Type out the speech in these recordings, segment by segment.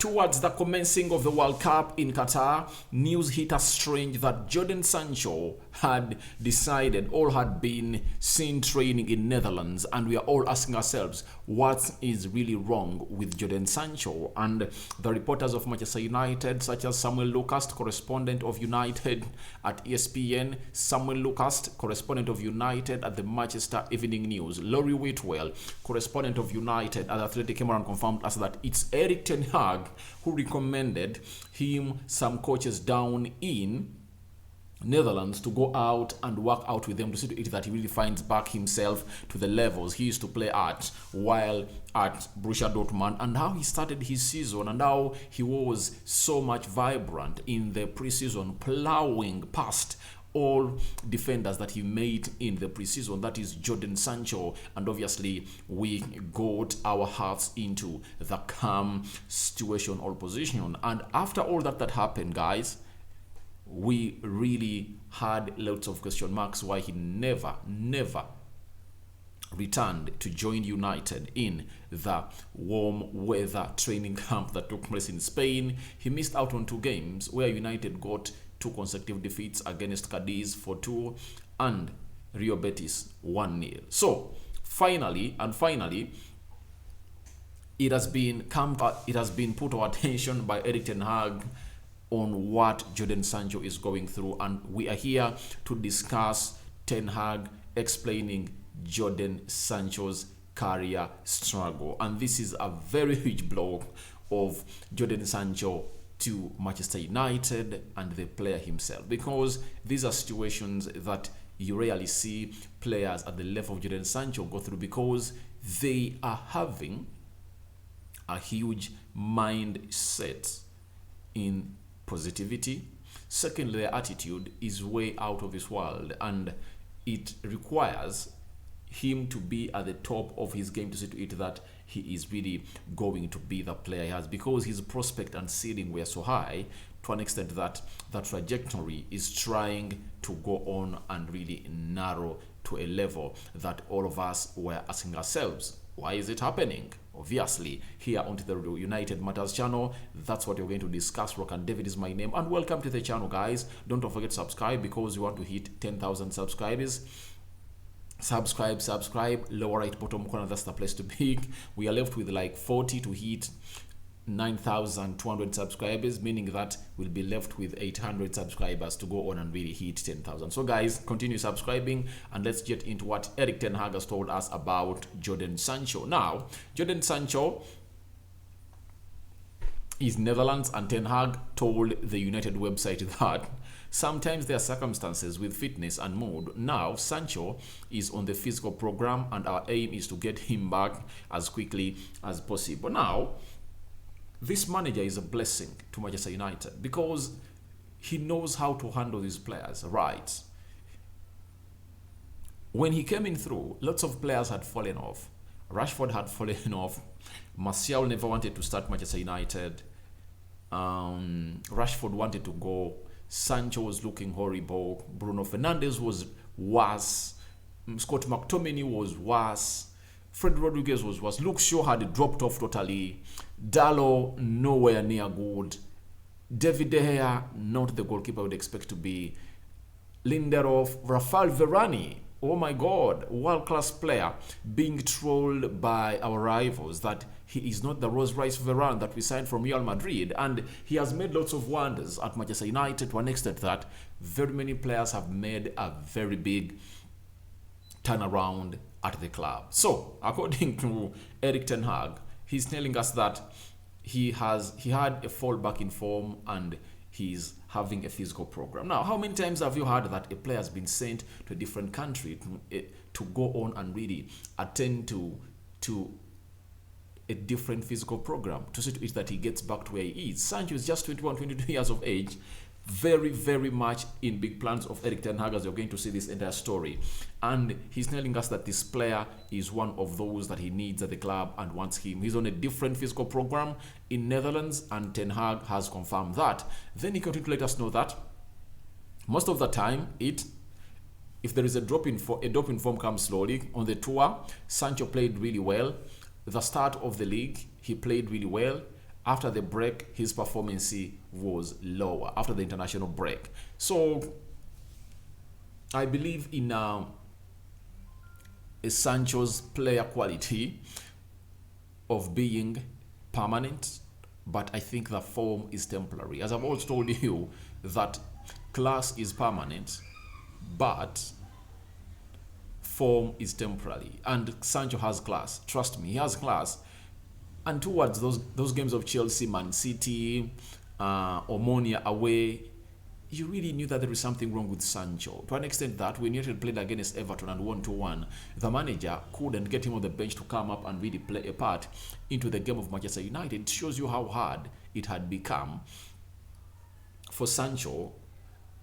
Towards the commencing of the World Cup in Qatar, news hit us strange that Jodan Sancho had decided or had been seen training in Netherlands, and we are all asking ourselves, what is really wrong with Jodan Sancho? And the reporters of Manchester United, such as Samuel Lucas, correspondent of United at ESPN, Samuel Lucas, correspondent of United at the Manchester Evening News, Laurie Whitwell, correspondent of United at Athletic, came around and confirmed us that it's Erik ten Hag who recommended him some coaches down in Netherlands to go out and work out with them to see to it that he really finds back himself to the levels he used to play at while at Borussia Dortmund, and how he started his season and how he was so much vibrant in the preseason, plowing past all defenders that he made in the preseason. That is Jodan Sancho. And obviously we got our hearts into the calm situation or position. And after all that happened, guys, we really had lots of question marks why he never returned to join United in the warm weather training camp that took place in Spain. He missed out on 2 games where United got 2 consecutive defeats against Cadiz 4-2 and Rio Betis 1-0. So finally, it has been put our attention by Erik ten Hag on what Jodan Sancho is going through, and we are here to discuss Ten Hag explaining Jodan Sancho's career struggle. And this is a very huge blow of Jodan Sancho to Manchester United and the player himself, because these are situations that you rarely see players at the level of Jodan Sancho go through, because they are having a huge mindset in positivity. Secondly, their attitude is way out of this world, and it requires him to be at the top of his game to see to it that he is really going to be the player he has, because his prospect and ceiling were so high to an extent that the trajectory is trying to go on and really narrow to a level that all of us were asking ourselves, why is it happening? Obviously, here on the United Matters channel, that's what you're going to discuss. Rock and David is my name, and welcome to the channel, guys. Don't forget to subscribe, because we want to hit 10,000 subscribers. Subscribe, lower right bottom corner, that's the place to be. We are left with like 40 to hit 9,200 subscribers, meaning that we'll be left with 800 subscribers to go on and really hit 10,000. So guys, continue subscribing, and let's get into what Erik ten Hag has told us about Jodan Sancho. Now, Jodan Sancho is Netherlands, and Ten Hag told the United website that sometimes there are circumstances with fitness and mood. Now, Sancho is on the physical program, and our aim is to get him back as quickly as possible. Now, this manager is a blessing to Manchester United, because he knows how to handle these players, right? When he came in through, lots of players had fallen off. Rashford had fallen off. Martial never wanted to start Manchester United. Rashford wanted to go. Sancho was looking horrible. Bruno Fernandes was worse. Scott McTominay was worse. Fred Rodriguez was worse. Luke Shaw had dropped off totally. Dalot nowhere near good. David De Gea, not the goalkeeper I would expect to be. Lindelof, Rafael Varane, oh my God, world-class player, being trolled by our rivals that he is not the Rose-Rice Varane that we signed from Real Madrid. And he has made lots of wonders at Manchester United to an extent that very many players have made a very big turnaround at the club. So, according to Erik ten Hag, he's telling us that he had a fallback in form and he's having a physical program. Now, how many times have you heard that a player has been sent to a different country to go on and really attend to a different physical program to see to it that he gets back to where he is? Sancho is just 21, 22 years of age, very much in big plans of Erik ten Hag, as you're going to see this entire story. And he's telling us that this player is one of those that he needs at the club and wants him. He's on a different physical program in Netherlands, and Ten Hag has confirmed that. Then he continued to let us know that most of the time, if there is a drop in form comes slowly. On the tour, Sancho played really well. The start of the league, he played really well. After the break, his performance was lower after the international break. So I believe in Sancho's player quality of being permanent, but I think the form is temporary. As I've always told you, that class is permanent, but form is temporary. And Sancho has class. Trust me, he has class. And towards those games of Chelsea, Man City, Omonia away, you really knew that there was something wrong with Sancho. To an extent that when United played against Everton and 1-1, the manager couldn't get him on the bench to come up and really play a part into the game of Manchester United. It shows you how hard it had become for Sancho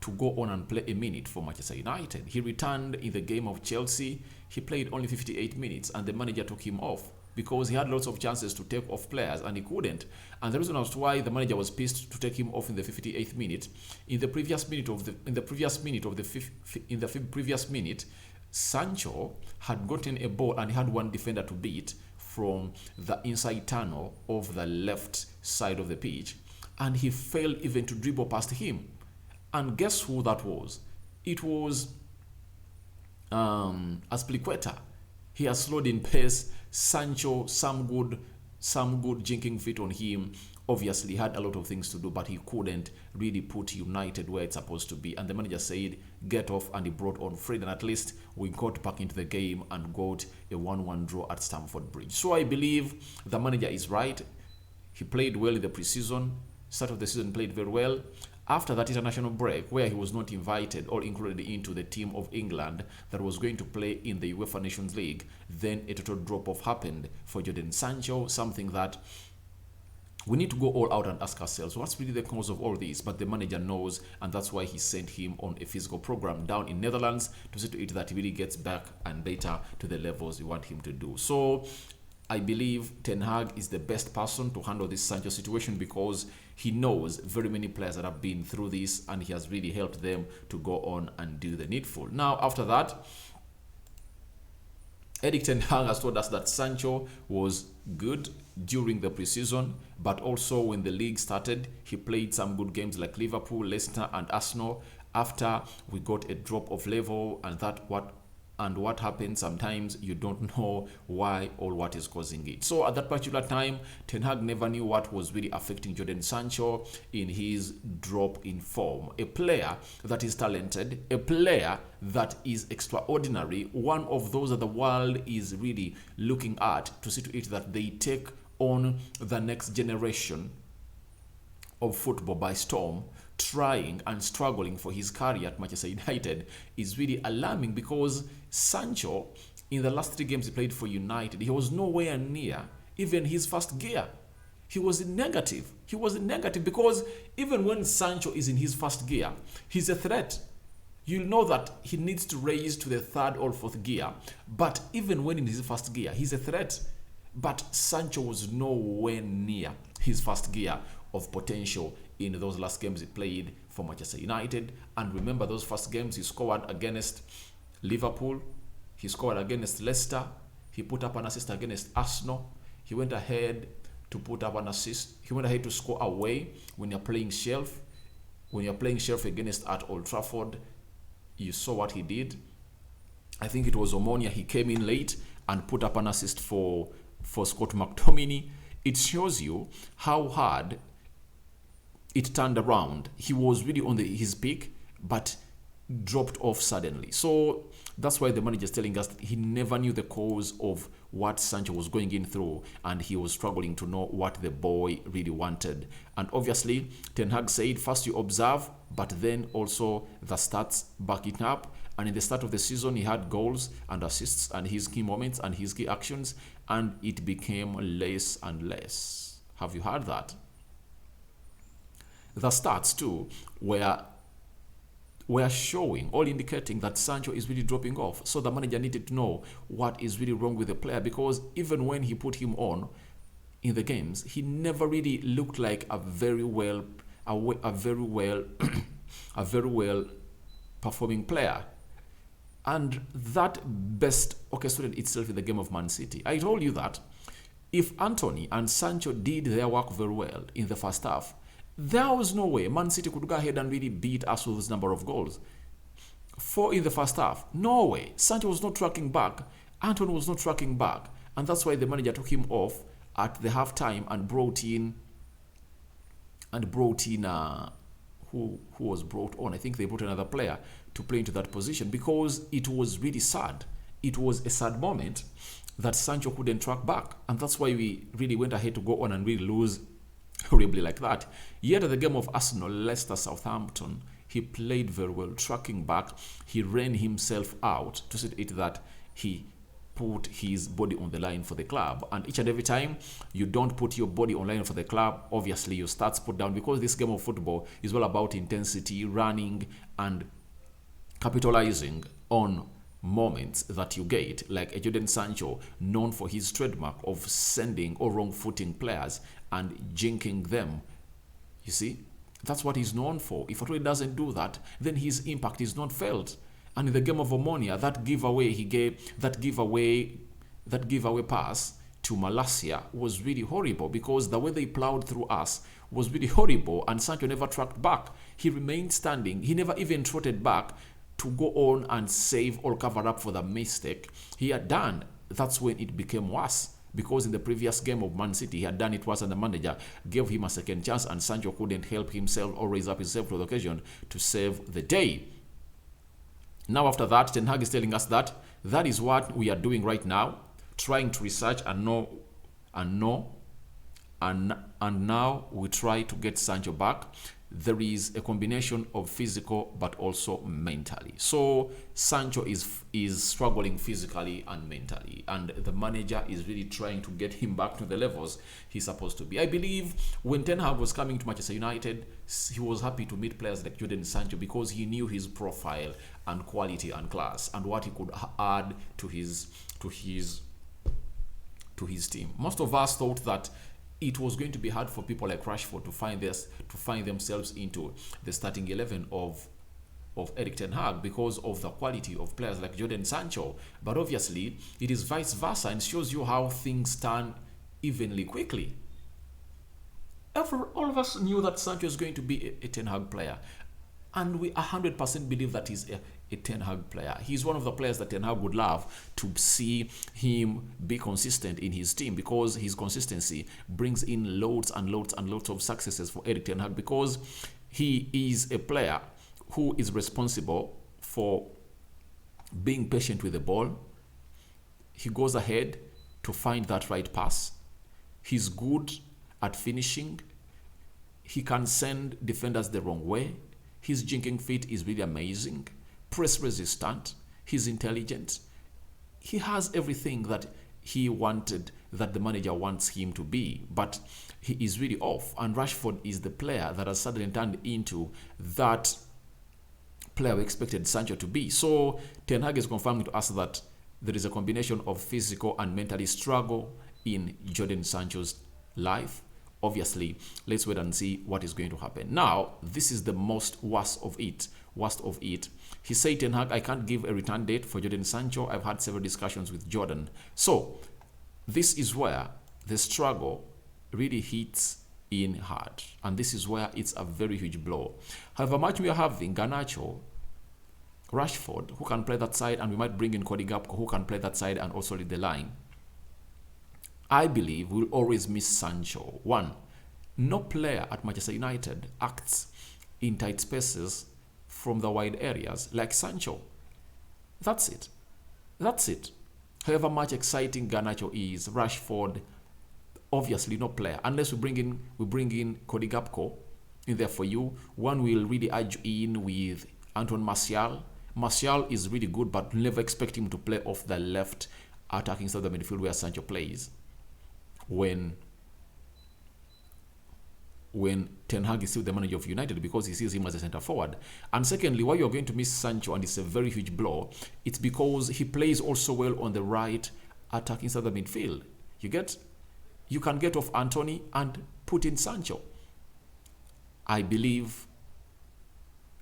to go on and play a minute for Manchester United. He returned in the game of Chelsea. He played only 58 minutes and the manager took him off because he had lots of chances to take off players and he couldn't. And the reason as to why the manager was pissed to take him off in the 58th minute, in the previous minute, Sancho had gotten a ball and he had one defender to beat from the inside tunnel of the left side of the pitch, and he failed even to dribble past him. And guess who that was? It was Aspilicueta. He has slowed in pace. Sancho, some good jinking feet on him. Obviously, had a lot of things to do, but he couldn't really put United where it's supposed to be. And the manager said, get off, and he brought on Fred. And at least we got back into the game and got a 1-1 draw at Stamford Bridge. So I believe the manager is right. He played well in the preseason. Start of the season played very well. After that international break, where he was not invited or included into the team of England that was going to play in the UEFA Nations League, then a total drop-off happened for Jodan Sancho, something that we need to go all out and ask ourselves, what's really the cause of all this? But the manager knows, and that's why he sent him on a physical program down in Netherlands to see to it that he really gets back and better to the levels we want him to do. So I believe Ten Hag is the best person to handle this Sancho situation because he knows very many players that have been through this and he has really helped them to go on and do the needful. Now, after that, Erik Ten Hag has told us that Sancho was good during the preseason, but also when the league started, he played some good games like Liverpool, Leicester, and Arsenal. After we got a drop of level, and what happens sometimes you don't know why or what is causing it. So at that particular time, Ten Hag never knew what was really affecting Jodan Sancho in his drop in form. A player that is talented, a player that is extraordinary, one of those that the world is really looking at to see to it that they take on the next generation of football by storm, trying and struggling for his career at Manchester United is really alarming because Sancho, in the last 3 games he played for United, he was nowhere near even his first gear. He was in negative. He was in negative because even when Sancho is in his first gear, he's a threat. You'll know that he needs to raise to the 3rd or 4th gear. But even when in his first gear, he's a threat. But Sancho was nowhere near his first gear of potential in those last games he played for Manchester United. And remember those first games he scored against Liverpool, he scored against Leicester, he put up an assist against Arsenal, he went ahead to put up an assist, he went ahead to score away when you're playing Shelf. When you're playing Shelf against at Old Trafford, you saw what he did. I think it was Omonia, he came in late and put up an assist for Scott McTominay. It shows you how hard it turned around. He was really on his peak, but dropped off suddenly. So that's why the manager is telling us that he never knew the cause of what Sancho was going in through, and he was struggling to know what the boy really wanted. And obviously, Ten Hag said, first you observe, but then also the stats back it up. And in the start of the season, he had goals and assists and his key moments and his key actions, and it became less and less. Have you heard that? The stats too were showing, all indicating that Sancho is really dropping off. So the manager needed to know what is really wrong with the player, because even when he put him on in the games, he never really looked like a very well performing player. And that best orchestrated itself in the game of Man City. I told you that if Anthony and Sancho did their work very well in the first half, there was no way Man City could go ahead and really beat us with this number of goals. 4 in the first half, no way. Sancho was not tracking back. Anthony was not tracking back. And that's why the manager took him off at the half time and brought in who was brought on. I think they brought another player to play into that position because it was really sad. It was a sad moment that Sancho couldn't track back. And that's why we really went ahead to go on and really lose horribly like that. Yet at the game of Arsenal, Leicester, Southampton, he played very well, tracking back. He ran himself out to see it that he put his body on the line for the club. And each and every time you don't put your body on line for the club, obviously your stats put down, because this game of football is all about intensity, running, and capitalizing on moments that you get, like a Jodan Sancho, known for his trademark of sending or wrong-footing players and jinking them. You see, that's what he's known for. If he doesn't do that, then his impact is not felt. And in the game of Omonia, that giveaway he gave, that giveaway pass to Malacia was really horrible, because the way they plowed through us was really horrible, and Sancho never tracked back. He remained standing. He never even trotted back to go on and save or cover up for the mistake he had done. That's when it became worse, because in the previous game of Man City, he had done it worse, and the manager gave him a second chance, and Sancho couldn't help himself or raise up himself to the occasion to save the day. Now after that, Ten Hag is telling us that that is what we are doing right now, trying to research and know, and now we try to get Sancho back. There is a combination of physical but also mentally. So Sancho is struggling physically and mentally, and the manager is really trying to get him back to the levels he's supposed to be. I believe when Ten Hag was coming to Manchester United, he was happy to meet players like Jodan Sancho because he knew his profile and quality and class and what he could add to his team. Most of us thought that it was going to be hard for people like Rashford to find themselves into the starting 11 of Erik ten Hag because of the quality of players like Jodan Sancho. But obviously, it is vice versa, and shows you how things turn evenly quickly. All of us knew that Sancho is going to be a Ten Hag player, and we 100% believe that he's a Ten Hag player. He's one of the players that Ten Hag would love to see him be consistent in his team, because his consistency brings in loads and loads and loads of successes for Erik ten Hag, because he is a player who is responsible for being patient with the ball. He goes ahead to find that right pass. He's good at finishing. He can send defenders the wrong way. His jinking feat is really amazing. Press resistant. He's intelligent. He has everything that he wanted, that the manager wants him to be, but he is really off. And Rashford is the player that has suddenly turned into that player we expected Sancho to be. So Ten Hag is confirming to us that there is a combination of physical and mentally struggle in Jodan Sancho's life. Obviously, let's wait and see what is going to happen. Now, this is the worst of it. He said, Ten Hag, I can't give a return date for Jodan Sancho. I've had several discussions with Jordan. So, this is where the struggle really hits in hard. And this is where it's a very huge blow. However much we are having Garnacho, Rashford, who can play that side, and we might bring in Cody Gakpo, who can play that side and also lead the line, I believe we'll always miss Sancho. One, no player at Manchester United acts in tight spaces from the wide areas like Sancho. That's it. However much exciting Garnacho is, Rashford, obviously no player. Unless we bring in Cody Gakpo in there for you. One will really urge you in with Antoine Martial. Martial is really good, but never expect him to play off the left attacking side of the midfield where Sancho plays. When Ten Hag is still the manager of United, because he sees him as a centre forward. And secondly, why you're going to miss Sancho, and it's a very huge blow, it's because he plays also well on the right attacking side of the midfield. You can get off Anthony and put in Sancho. I believe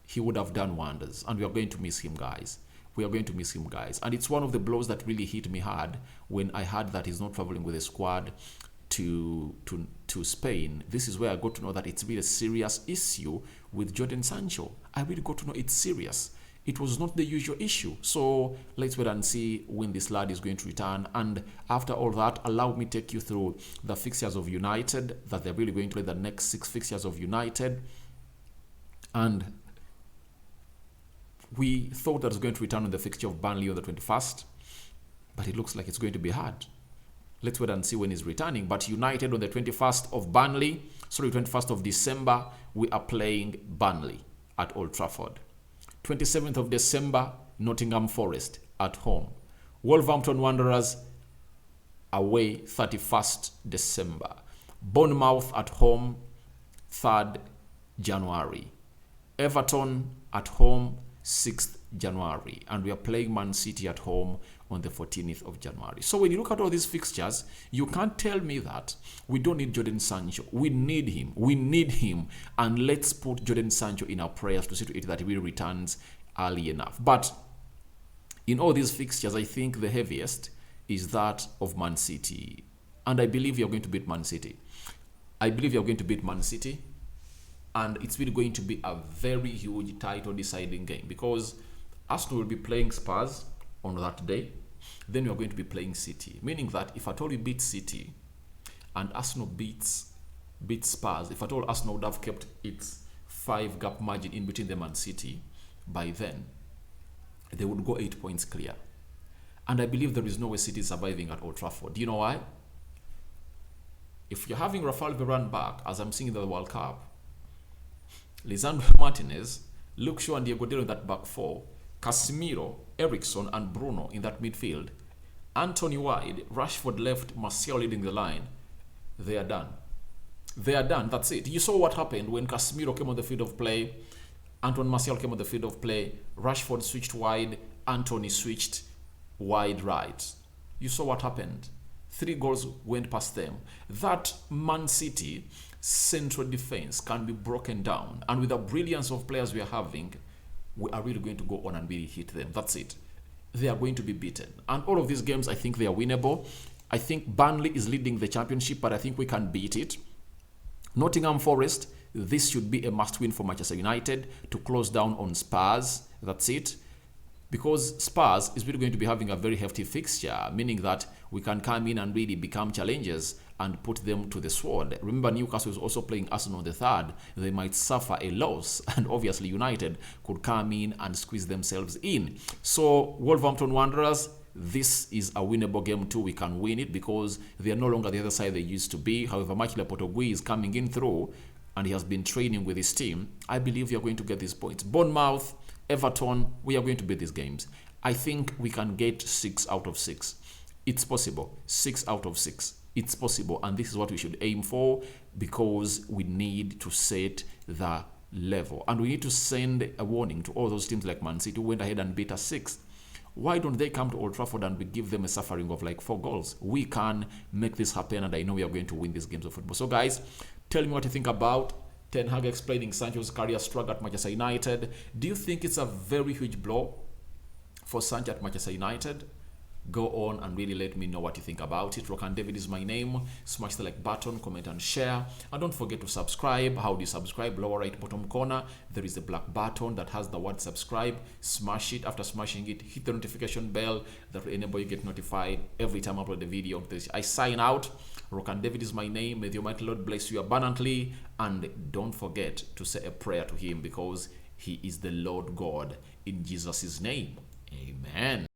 he would have done wonders, and we are going to miss him, guys. we are going to miss him, guys. And it's one of the blows that really hit me hard when I heard that he's not traveling with the squad to Spain. This is where I got to know that it's really a serious issue with Jodan Sancho. I really got to know it's serious. It was not the usual issue. So let's wait and see when this lad is going to return. And after all that, allow me to take you through the fixtures of United, that they're really going to play the next 6 fixtures of United. And we thought that it was going to return on the fixture of Burnley on the 21st, but it looks like it's going to be hard. Let's wait and see when he's returning. But United on the 21st of December, we are playing Burnley at Old Trafford. 27th of December, Nottingham Forest at home. Wolverhampton Wanderers away 31st December. Bournemouth at home 3rd January. Everton at home 6th January. And we are playing Man City at home on the 14th of January. So when you look at all these fixtures, you can't tell me that we don't need Jodan Sancho. We need him. We need him. And let's put Jodan Sancho in our prayers to see to it that he returns early enough. But in all these fixtures, I think the heaviest is that of Man City. And I believe you're going to beat Man City. I believe you're going to beat Man City. And it's really going to be a very huge title deciding game, because Arsenal will be playing Spurs on that day. Then we are going to be playing City, meaning that if at all we beat City and Arsenal beats Spurs, if at all Arsenal would have kept its 5 gap margin in between them and City, by then they would go 8 points clear. And I believe there is no way City is surviving at Old Trafford. Do you know why? If you're having Rafael Varane back, as I'm seeing in the World Cup, Lisandro Martinez, Luke Shaw and Diego Dallo in that back 4, Casemiro, Eriksen and Bruno in that midfield, Anthony wide, Rashford left, Martial leading the line, they are done. They are done. That's it. You saw what happened when Casemiro came on the field of play, Anthony Martial came on the field of play, Rashford switched wide, Anthony switched wide right. You saw what happened. 3 goals went past them. That Man City central defense can be broken down, and with the brilliance of players we are having, we are really going to go on and really hit them. That's it. They are going to be beaten. And all of these games, I think they are winnable. I think Burnley is leading the championship, but I think we can beat it. Nottingham Forest, this should be a must-win for Manchester United to close down on Spurs. That's it. Because Spurs is really going to be having a very hefty fixture, meaning that we can come in and really become challengers and put them to the sword. Remember, Newcastle is also playing Arsenal on the 3rd. They might suffer a loss, and obviously United could come in and squeeze themselves in. So Wolverhampton Wanderers, this is a winnable game too. We can win it because they are no longer the other side they used to be. However, Mikel Portogui is coming in through, and he has been training with his team. I believe we are going to get these points. Bournemouth, Everton, we are going to beat these games. I think we can get 6 out of 6. It's possible. 6 out of 6. It's possible, and this is what we should aim for, because we need to set the level. And we need to send a warning to all those teams like Man City who went ahead and beat us 6. Why don't they come to Old Trafford and we give them a suffering of like 4 goals? We can make this happen, and I know we are going to win these games of football. So guys, tell me what you think about Ten Hag explaining Sancho's career struggle at Manchester United. Do you think it's a very huge blow for Sancho at Manchester United? Go on and really let me know what you think about it. Rokan David is my name. Smash the like button, comment and share. And don't forget to subscribe. How do you subscribe? Lower right bottom corner, there is a black button that has the word subscribe. Smash it. After smashing it, hit the notification bell that will enable you get notified every time I upload a video. I sign out. Rokan David is my name. May the Almighty Lord bless you abundantly. And don't forget to say a prayer to him, because he is the Lord God. In Jesus' name, amen.